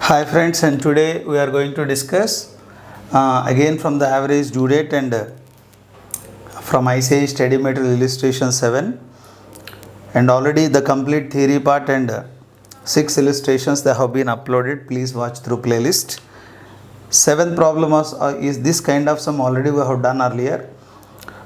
Hi friends, and today we are going to discuss again from the average due date and from ICI study material illustration 7, and already the complete theory part and 6 illustrations that have been uploaded. Please watch through playlist. Seventh problem is this kind of sum already we have done earlier.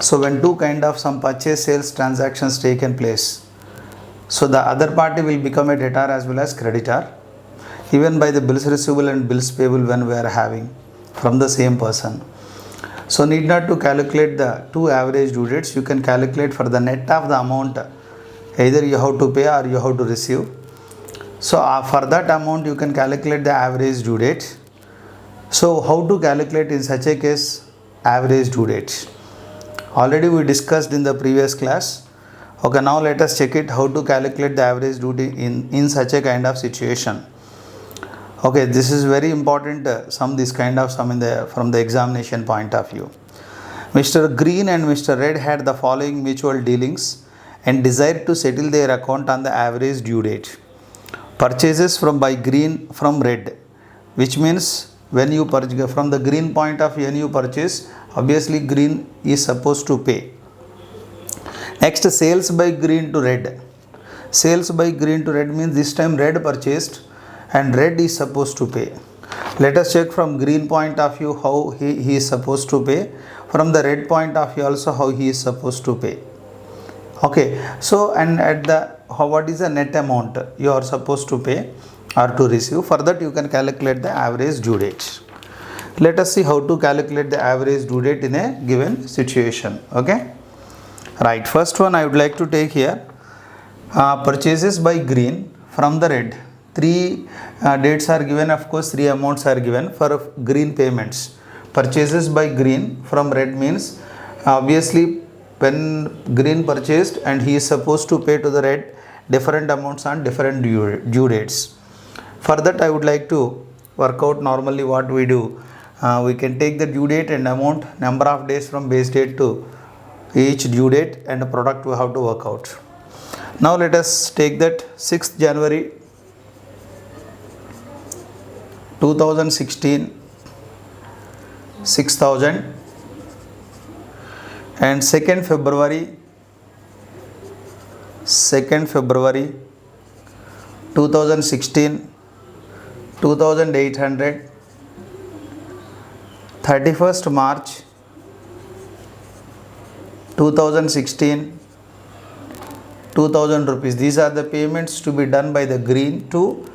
So when two kind of some purchase sales transactions taken place, so the other party will become a debtor as well as creditor, even by the bills receivable and bills payable when we are having from the same person. So need not to calculate the two average due dates. You can calculate for the net of the amount either you have to pay or you have to receive. So for that amount you can calculate the average due date. So how to calculate in such a case average due date? Already we discussed in the previous class. Okay, now let us check it how to calculate the average due date in such a kind of situation. Okay, this is very important this kind of sum from the examination point of view. Mr. Green and Mr. Red had the following mutual dealings and desired to settle their account on the average due date. Purchases by Green from Red, which means when you purchase from the Green point of view, when you purchase, obviously Green is supposed to pay. Next, sales by Green to Red. Sales by Green to Red means this time Red purchased and Red is supposed to pay. Let us check from Green point of view how he is supposed to pay. From the Red point of view also how he is supposed to pay. Okay, so and at the what is the net amount you are supposed to pay or to receive. For that you can calculate the average due date. Let us see how to calculate the average due date in a given situation. Okay, right, first one I would like to take here purchases by Green from the Red. Three dates are given, of course 3 amounts are given for Green payments. Purchases by Green from Red means obviously when Green purchased and he is supposed to pay to the Red different amounts on different due dates. For that I would like to work out normally what we do. We can take the due date and amount, number of days from base date to each due date, and the product we have to work out. Now let us take that 6th January 2016 6,000 and 2nd February 2016 2,800, 31st March 2016 2,000 rupees. These are the payments to be done by the Green to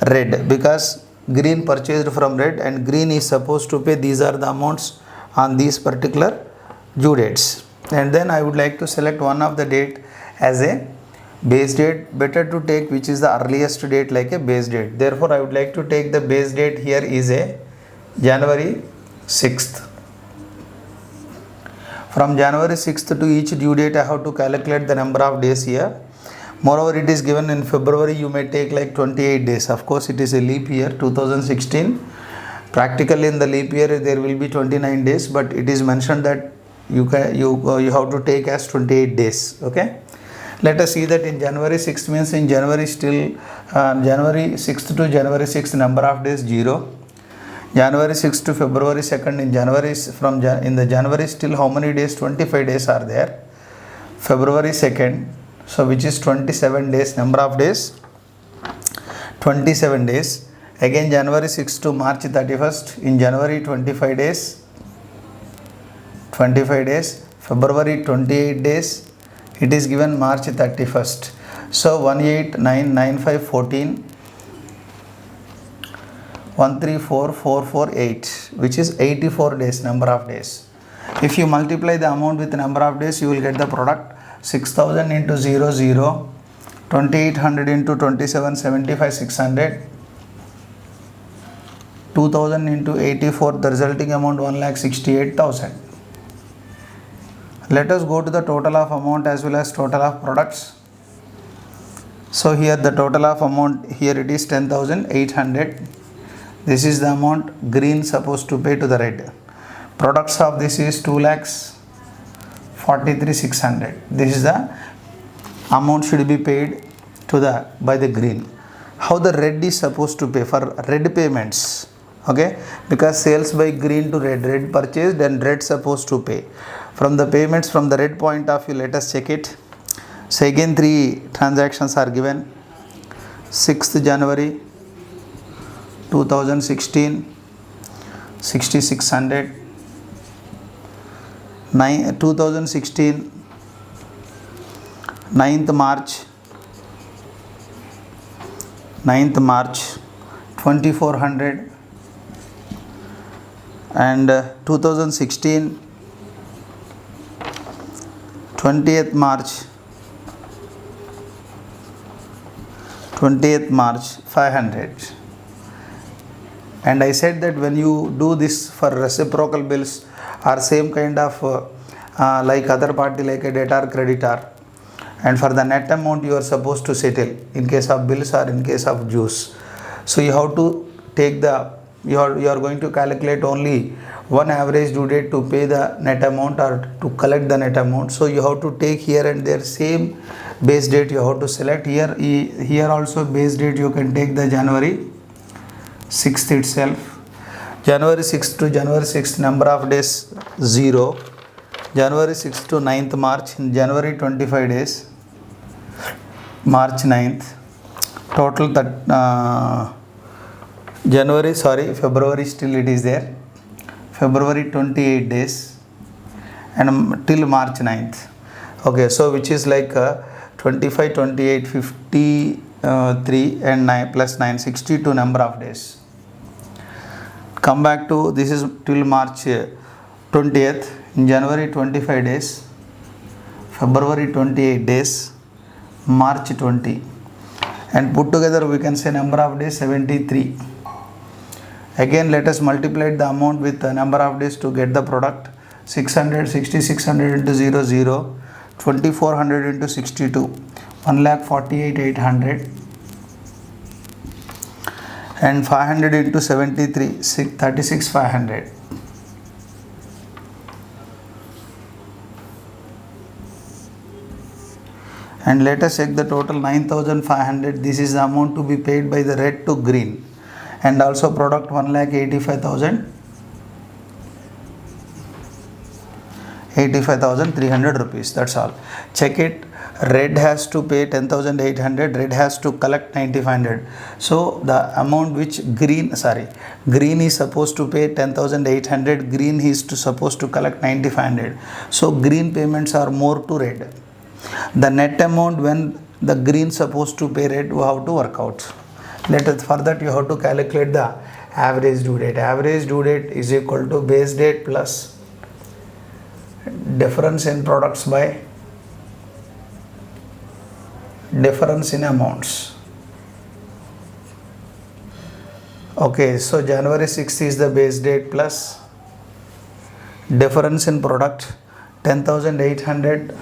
Red, because Green purchased from Red and Green is supposed to pay. These are the amounts on these particular due dates. And then I would like to select one of the date as a base date. Better to take which is the earliest date like a base date. Therefore I would like to take the base date here is a January 6th. From January 6th to each due date I have to calculate the number of days here. Moreover, it is given in February you may take like 28 days. Of course, it is a leap year 2016. Practically in the leap year there will be 29 days, but it is mentioned that you have to take as 28 days. Okay. Let us see that in January 6th means in January still January 6th to January 6th number of days 0. January 6th to February 2nd in January in the January still how many days? 25 days are there. February 2nd. So which is 27 days, number of days 27 days. Again January 6 to March 31st in January 25 days, February 28 days, it is given March 31st. So 1, 8, 9, 9, 5, 14, 1, 3, 4, 4, 4, 8, which is 84 days, number of days. If you multiply the amount with the number of days you will get the product. 6,000 into 0, 0, 2,800 into 27, 75, 600, 2,000 into 84, the resulting amount 1,68,000. Let us go to the total of amount as well as total of products. So here the total of amount, here it is 10,800. This is the amount Green supposed to pay to the Red. Products of this is 2,43,600. This is the amount should be paid to by the Green. how the red is supposed to pay for red payments. Okay, because sales by green to red, red purchased and red supposed to pay. From the payments from the red point of view, let us check it. So again 3 transactions are given. 6th January 2016, 6600. 2016 9th March 2400. And 2016 20th March 500. And I said that when you do this for reciprocal bills or same kind of like other party, like a debtor creditor, and for the net amount you are supposed to settle in case of bills or in case of dues. So you have to take the, you are going to calculate only one average due date to pay the net amount or to collect the net amount. So you have to take here and there same base date you have to select. Here also base date you can take the January 6th itself. January 6th to January 6th, number of days 0. January 6th to 9th March, in January 25 days. March 9th, total that February still it is there. February 28 days and till March 9th. Okay, so which is like 25, 28, 53 and 9 plus 9, 62 number of days. Come back to this is till March 20th. In January 25 days, February 28 days, March 20, and put together we can say number of days 73. Again let us multiply the amount with the number of days to get the product. 600, 6600 into 00, 2400 into 62, 1,48,800, and 500 into 73, 36,500. And let us check the total 9,500. This is the amount to be paid by the red to green, and also product 85,300 rupees. That's all. Check it. Red has to pay 10,800. Red has to collect 9,500. So the amount which green is supposed to pay 10,800. Green is supposed to collect 9,500. So green payments are more to red. The net amount when the green supposed to pay red, we have to work out. For that you have to calculate the average due date. Average due date is equal to base date plus difference in products by difference in amounts. Okay, so January 6th is the base date plus difference in product 10,800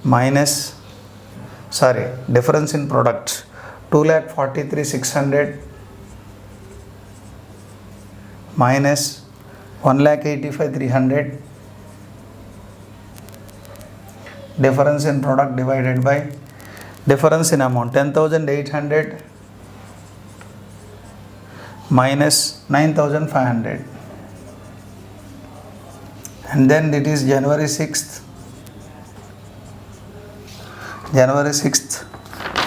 minus difference in product 2,43,600 minus 1,85,300, difference in product divided by difference in amount 10,800 minus 9,500, and then it is January 6th.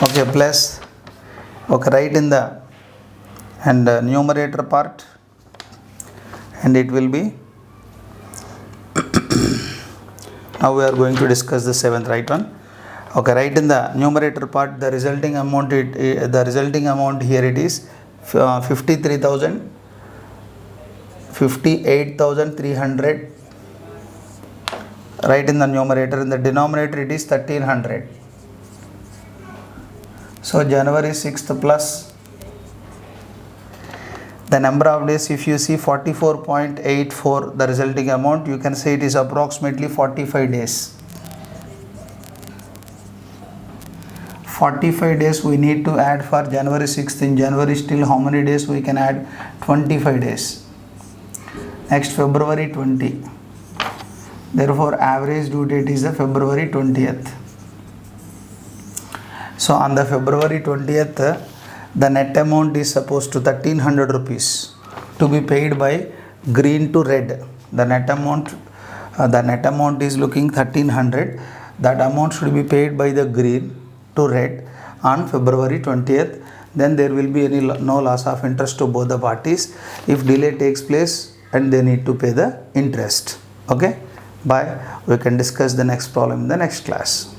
Okay, plus, okay, write in the and numerator part, and it will be now we are going to discuss the 7th, right one. Okay, write in the numerator part the resulting amount. The resulting amount here it is 58,300. Write in the numerator. In the denominator it is 1,300. So January 6th plus the number of days, if you see 44.84, the resulting amount, you can say it is approximately 45 days. 45 days we need to add for January 6th. In January still how many days we can add? 25 days. Next February 20. Therefore average due date is the February 20th. So on the February 20th, the net amount is supposed to 1300 rupees to be paid by green to red. The net amount is looking 1300. That amount should be paid by the green to red on February 20th. Then there will be no loss of interest to both the parties if delay takes place and they need to pay the interest. Okay, bye. We can discuss the next problem in the next class.